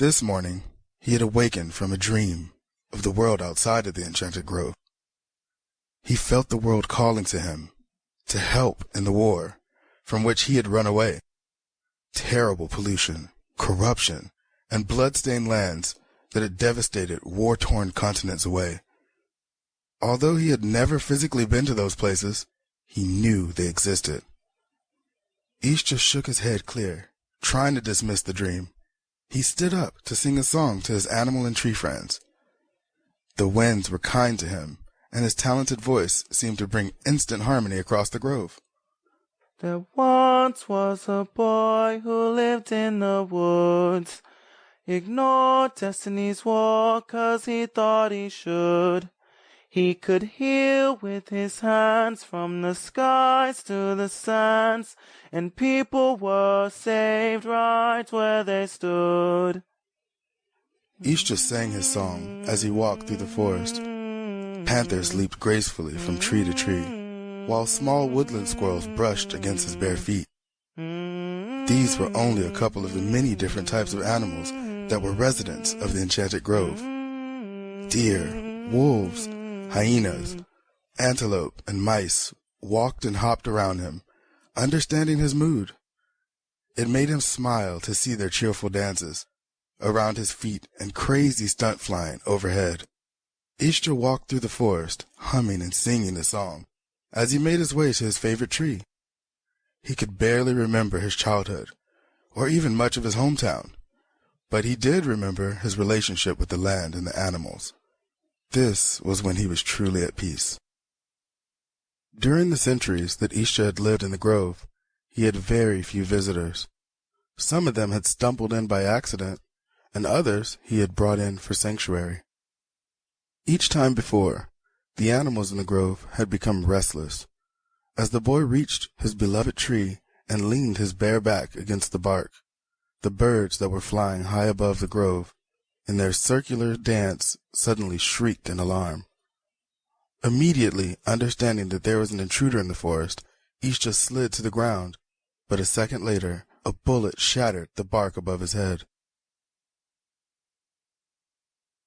This morning, he had awakened from a dream of the world outside of the enchanted grove. He felt the world calling to him to help in the war from which he had run away. Terrible pollution, corruption, and blood-stained lands that had devastated war-torn continents away. Although he had never physically been to those places, he knew they existed. Ish just shook his head clear, trying to dismiss the dream. He stood up to sing a song to his animal and tree friends. The winds were kind to him, and his talented voice seemed to bring instant harmony across the grove. There once was a boy who lived in the woods, ignored destiny's war 'cause he thought he should. He could heal with his hands from the skies to the sands, and people were saved right where they stood. Ish just sang his song as he walked through the forest. Panthers leaped gracefully from tree to tree, while small woodland squirrels brushed against his bare feet. These were only a couple of the many different types of animals that were residents of the enchanted grove. Deer, wolves, hyenas, antelope, and mice walked and hopped around him, understanding his mood. It made him smile to see their cheerful dances around his feet and crazy stunt flying overhead. Ishtar walked through the forest, humming and singing the song, as he made his way to his favorite tree. He could barely remember his childhood, or even much of his hometown, but he did remember his relationship with the land and the animals. This was when he was truly at peace. During the centuries that Ishtar had lived in the grove, he had very few visitors. Some of them had stumbled in by accident, and others he had brought in for sanctuary. Each time before, the animals in the grove had become restless. As the boy reached his beloved tree and leaned his bare back against the bark, the birds that were flying high above the grove in their circular dance suddenly shrieked in alarm. Immediately understanding that there was an intruder in the forest, Ishtar slid to the ground, but a second later, a bullet shattered the bark above his head.